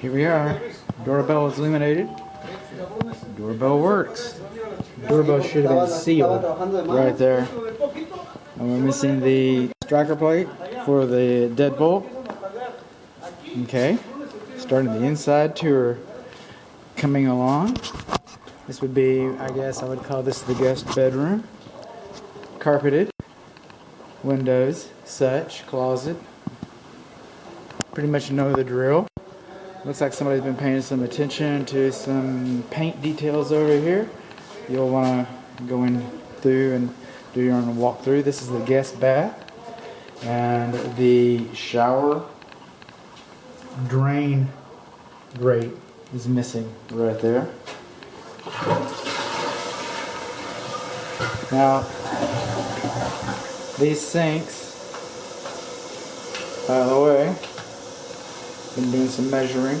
Here we are. Doorbell is illuminated. Doorbell works. Doorbell should have been sealed right there. And we're missing the striker plate for the deadbolt. Okay. Starting the inside tour. Coming along. This would be, I guess I would call this the guest bedroom. Carpeted. Windows, such, closet. Pretty much know the drill. Looks like somebody's been paying some attention to some paint details over here. You'll want to go in through and do your own walkthrough. This is the guest bath. And the shower drain grate is missing right there. Now, these sinks, by the way, been doing some measuring.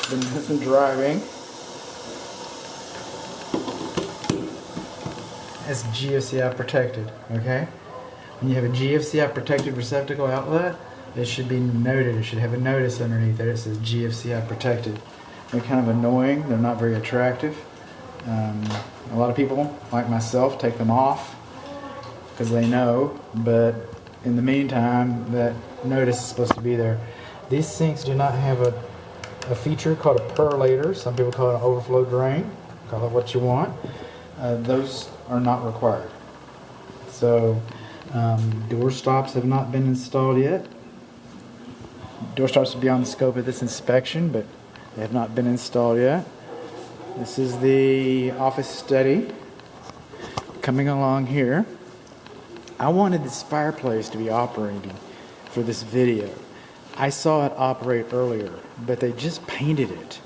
Been doing some driving. It's GFCI protected, okay? When you have a GFCI protected receptacle outlet, it should be noted. It should have a notice underneath there. It says GFCI protected. They're kind of annoying. They're not very attractive. A lot of people, like myself, take them off because they know, but in the meantime, that notice is supposed to be there. These sinks do not have a feature called a perlator. Some people call it an overflow drain. Call it what you want. Those are not required. So, door stops have not been installed yet. Door stops are beyond the scope of this inspection, but they have not been installed yet. This is the office study. Coming along here. I wanted this fireplace to be operating for this video. I saw it operate earlier, but they just painted it.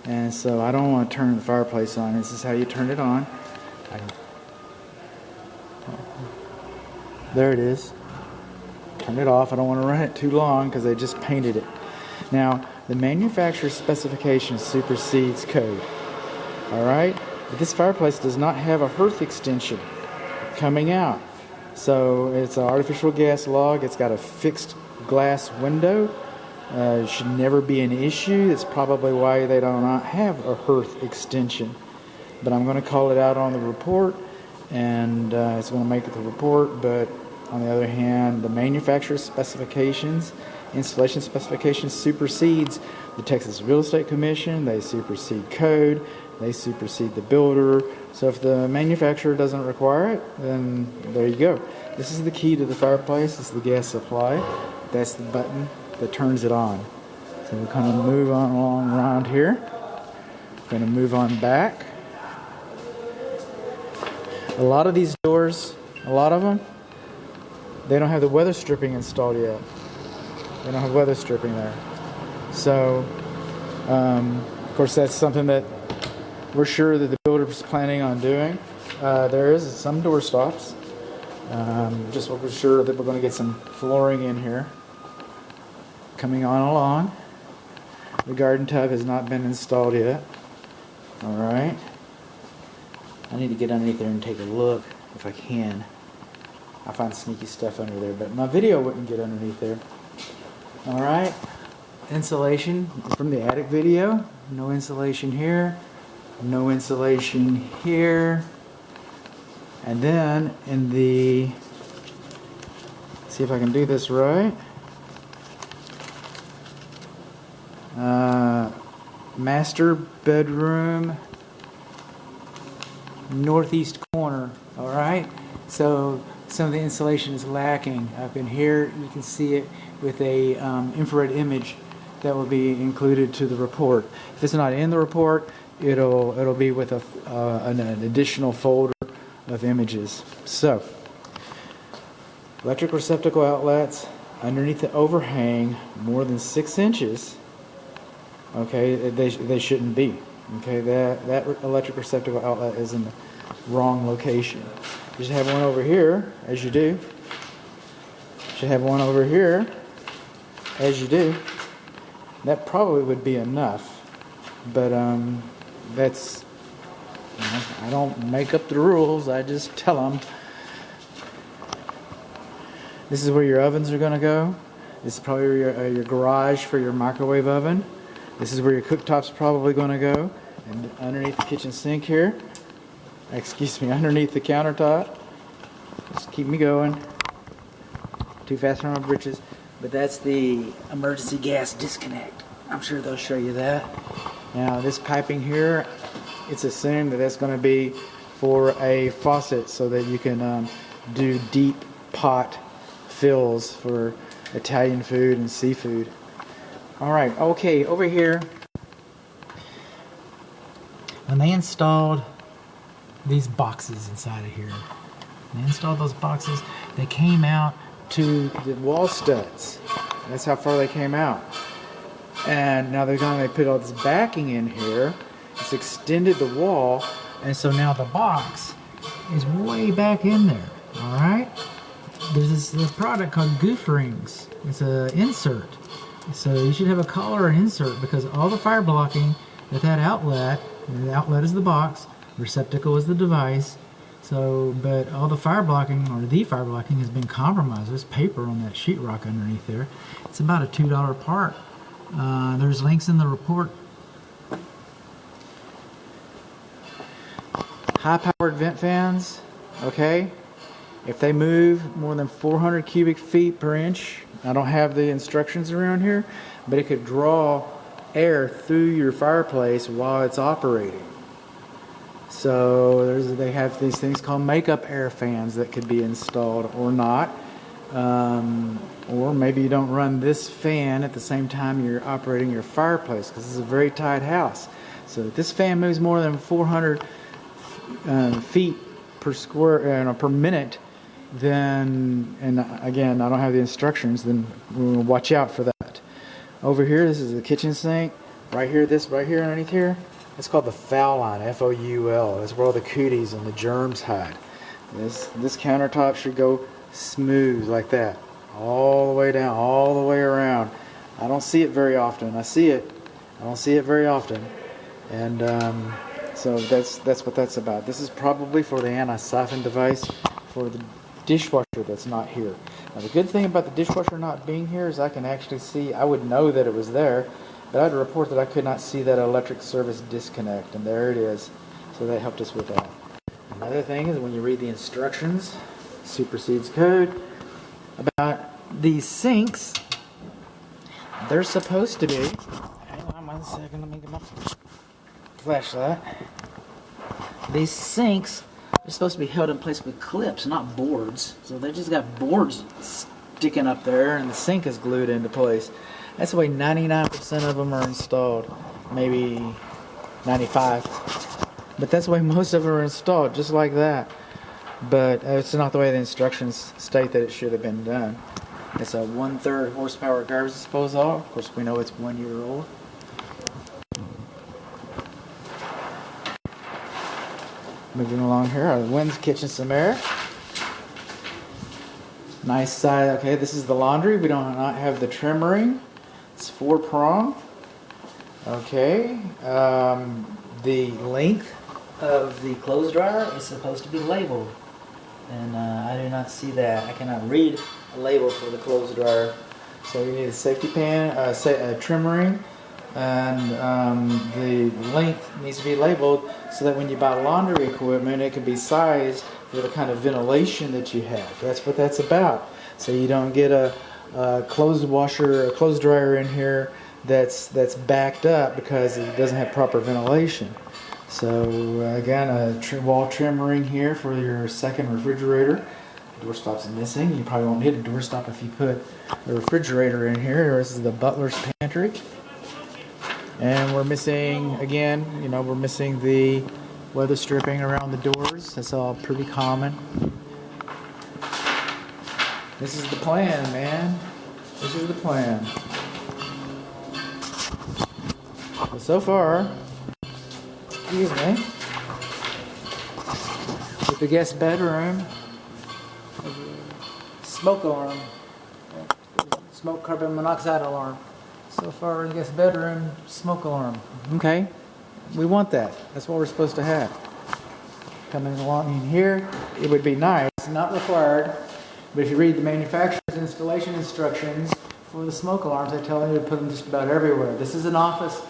And so I don't want to turn the fireplace on. This is how you turn it on. There it is. Turn it off. I don't want to run it too long because they just painted it. Now, the manufacturer's specification supersedes code. Alright? But this fireplace does not have a hearth extension coming out. So it's an artificial gas log. It's got a fixed glass window. It should never be an issue. That's probably why they do not have a hearth extension. But I'm going to call it out on the report, and it's going to make it the report. But on the other hand, the manufacturer's specifications, installation specifications supersedes the Texas Real Estate Commission. They supersede code. They supersede the builder. So if the manufacturer doesn't require it, then there you go. This is the key to the fireplace. This is the gas supply. That's the button that turns it on. So we're going to move on along around here. We're going to move on back. A lot of these doors, a lot of them, they don't have the weather stripping installed yet. They don't have weather stripping there. So, of course, that's something that we're sure that the builder is planning on doing. There is some door stops. Just we're sure that we're going to get some flooring in here. Coming on along. The garden tub has not been installed yet. Alright. I need to get underneath there and take a look if I can. I find sneaky stuff under there, but my video wouldn't get underneath there. Alright. Insulation from the attic video. No insulation here. No insulation here. And then in the, see if I can do this right. Master bedroom northeast corner. Alright, so some of the insulation is lacking up in here. You can see it with a infrared image that will be included to the report. If it's not in the report, it'll be with an additional folder of images. So, electric receptacle outlets underneath the overhang more than 6 inches. Okay, they shouldn't be. Okay, that electric receptacle outlet is in the wrong location. You should have one over here, as you do. You should have one over here, as you do. That probably would be enough, but that's, you know, I don't make up the rules. I just tell them. This is where your ovens are going to go. This is probably your garage for your microwave oven. This is where your cooktop's probably going to go. And underneath the kitchen sink here, excuse me, underneath the countertop. Just keep me going. Too fast for my britches. But that's the emergency gas disconnect. I'm sure they'll show you that. Now this piping here, it's assumed that that's going to be for a faucet so that you can do deep pot fills for Italian food and seafood. Alright, okay, over here, when they installed these boxes inside of here, they installed those boxes, they came out to the wall studs. That's how far they came out. And now they put all this backing in here. It's extended the wall, and so now the box is way back in there. Alright? There's this product called Goof Rings. It's an insert. So you should have a collar and insert, because all the fire blocking at that outlet, and the outlet is the box, receptacle is the device. So, but all the fire blocking, or the fire blocking, has been compromised. There's paper on that sheetrock underneath there. It's about a $2 part. There's links in the report. High-powered vent fans, okay? If they move more than 400 cubic feet per inch, I don't have the instructions around here, but it could draw air through your fireplace while it's operating. So they have these things called makeup air fans that could be installed or not. Or maybe you don't run this fan at the same time you're operating your fireplace, because this is a very tight house. So if this fan moves more than 400 feet per square per minute, then, and again, I don't have the instructions, then we'll watch out for that. Over here, this is the kitchen sink. Right here, this right here underneath here, it's called the foul line, F-O-U-L. That's where all the cooties and the germs hide. This countertop should go smooth like that, all the way down, all the way around. I don't see it very often. I see it. I don't see it very often. And so that's what that's about. This is probably for the anti-siphon device for the dishwasher that's not here. Now the good thing about the dishwasher not being here is I can actually see, I would know that it was there, but I had to report that I could not see that electric service disconnect, and there it is. So that helped us with that. Another thing is when you read the instructions, supersedes code, about these sinks, they're supposed to be, hang on 1 second, let me get my flashlight. These sinks are supposed to be held in place with clips, not boards. So they just got boards sticking up there, and the sink is glued into place. That's the way 99% of them are installed, maybe 95. But that's the way most of them are installed, just like that. But it's not the way the instructions state that it should have been done. It's a 1/3 horsepower garbage disposal. Of course, we know it's 1 year old. Moving along here, our Wynn's kitchen some air. Nice side. Okay, this is the laundry. We don't not have the trim ring. It's 4-prong. Okay, the length of the clothes dryer is supposed to be labeled, and I do not see that. I cannot read a label for the clothes dryer. So you need a safety pin, a trim ring, and the length needs to be labeled so that when you buy laundry equipment, it can be sized for the kind of ventilation that you have. That's what that's about. So you don't get a clothes washer, a clothes dryer in here that's backed up because it doesn't have proper ventilation. So again, a wall trim ring here for your second refrigerator. Doorstop's missing. You probably won't hit a doorstop if you put a refrigerator in here. This is the butler's pantry. And we're missing, again, we're missing the weather stripping around the doors. That's all pretty common. This is the plan, man. This is the plan. But so far, excuse me, with the guest bedroom, smoke alarm, smoke carbon monoxide alarm. So far in the guest bedroom, smoke alarm. Okay, we want that. That's what we're supposed to have. Coming along in here, it would be nice, not required, but if you read the manufacturer's installation instructions for the smoke alarms, they tell you to put them just about everywhere. This is an office,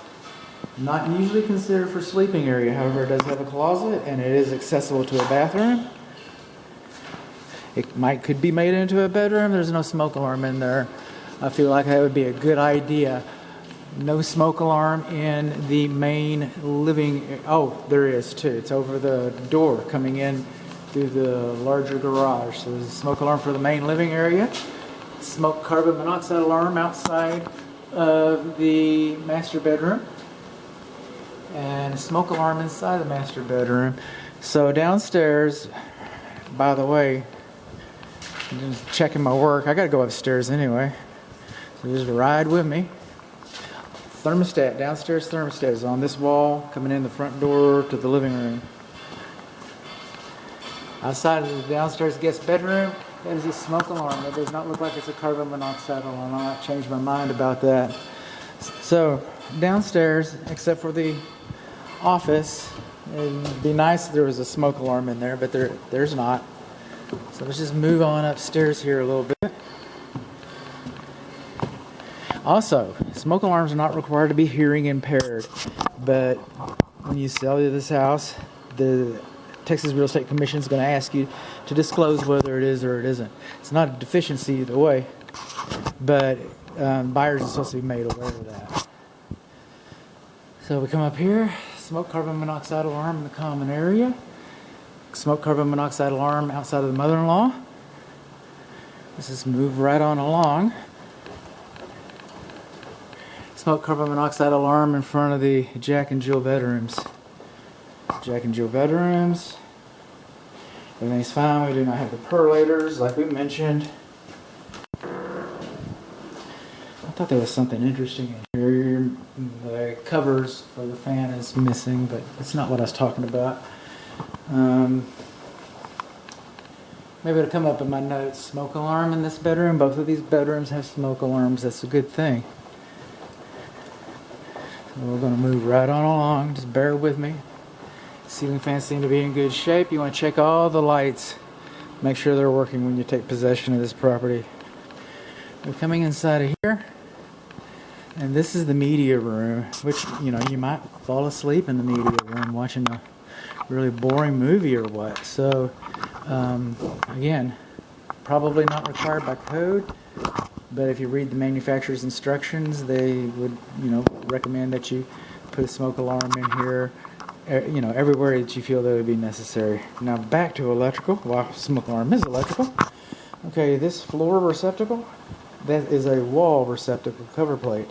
not usually considered for sleeping area. However, it does have a closet and it is accessible to a bathroom. It could be made into a bedroom. There's no smoke alarm in there. I feel like that would be a good idea. No smoke alarm in the main living. Oh, there is too. It's over the door coming in through the larger garage. So there's a smoke alarm for the main living area. Smoke carbon monoxide alarm outside of the master bedroom. And a smoke alarm inside the master bedroom. So downstairs, by the way, I'm just checking my work. I gotta go upstairs anyway. So just ride with me. Thermostat, downstairs thermostat is on this wall, coming in the front door to the living room. Outside of the downstairs guest bedroom, that is a smoke alarm. That does not look like it's a carbon monoxide alarm. I might change my mind about that. So downstairs, except for the office, it'd be nice if there was a smoke alarm in there, but there's not. So let's just move on upstairs here a little bit. Also, smoke alarms are not required to be hearing impaired, but when you sell this house, the Texas Real Estate Commission is going to ask you to disclose whether it is or it isn't. It's not a deficiency either way, but buyers are supposed to be made aware of that. So we come up here, smoke carbon monoxide alarm in the common area, smoke carbon monoxide alarm outside of the mother-in-law. Let's just move right on along. Smoke carbon monoxide alarm in front of the Jack and Jill bedrooms. Jack and Jill bedrooms. Everything's fine. We do not have the percolators like we mentioned. I thought there was something interesting in here. The covers for the fan is missing, but that's not what I was talking about. Maybe it'll come up in my notes. Smoke alarm in this bedroom. Both of these bedrooms have smoke alarms. That's a good thing. So we're going to move right on along. Just bear with me. Ceiling fans seem to be in good shape. You want to check all the lights. Make sure they're working when you take possession of this property. We're coming inside of here. And this is the media room, which, you know, you might fall asleep in the media room watching a really boring movie or what. So, again, probably not required by code. But if you read the manufacturer's instructions, they would, you know, recommend that you put a smoke alarm in here, you know, everywhere that you feel that would be necessary. Now back to electrical. Well, smoke alarm is electrical. Okay, this floor receptacle, that is a wall receptacle cover plate.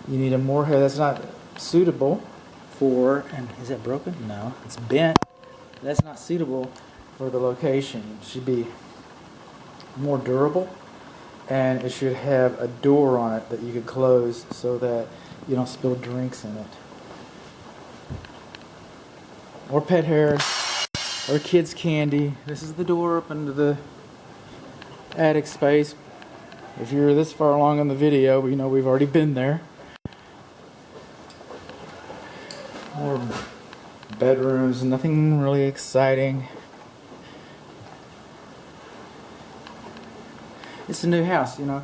You need a more, that's not suitable for, and is that broken? No, it's bent. That's not suitable for the location. It should be more durable. And it should have a door on it that you could close so that you don't spill drinks in it. Or pet hair, or kids' candy. This is the door up into the attic space. If you're this far along in the video, you know we've already been there. More bedrooms, nothing really exciting. It's a new house, you know.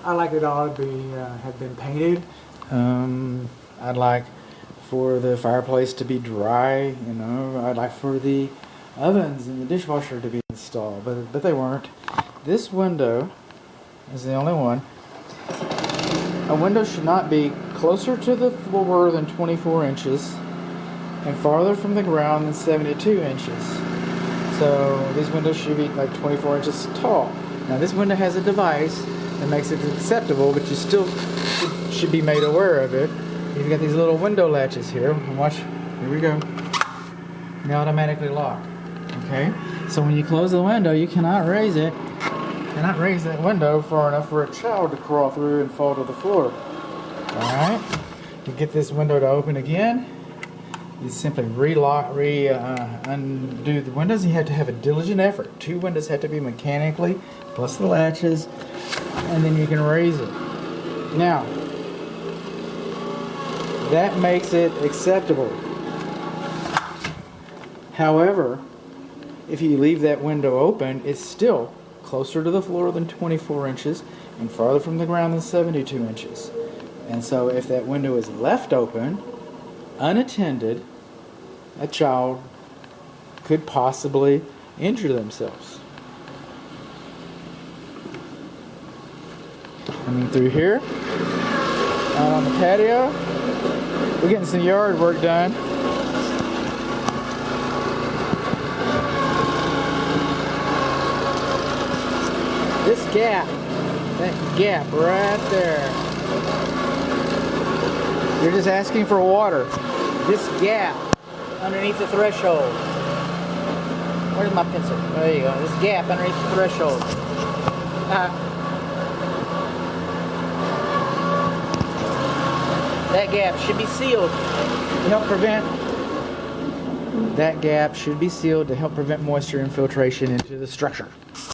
I like it all to be have been painted. I'd like for the fireplace to be dry, you know. I'd like for the ovens and the dishwasher to be installed, but they weren't. This window is the only one. A window should not be closer to the floor than 24 inches and farther from the ground than 72 inches. So these windows should be like 24 inches tall. Now this window has a device that makes it acceptable, but you still should be made aware of it. You've got these little window latches here. Watch, here we go. They automatically lock. Okay? So when you close the window, you cannot raise it. You cannot raise that window far enough for a child to crawl through and fall to the floor. Alright? To get this window to open again, you simply undo the windows. You have to have a diligent effort. 2 windows have to be mechanically, plus the latches, and then you can raise it. Now, that makes it acceptable. However, if you leave that window open, it's still closer to the floor than 24 inches and farther from the ground than 72 inches. And so if that window is left open, unattended, a child could possibly injure themselves. Coming through here, out on the patio, we're getting some yard work done. This gap, that gap right there, you're just asking for water. This gap underneath the threshold. Where's my pencil? There you go. This gap underneath the threshold. That gap should be sealed to help prevent. That gap should be sealed to help prevent moisture infiltration into the structure.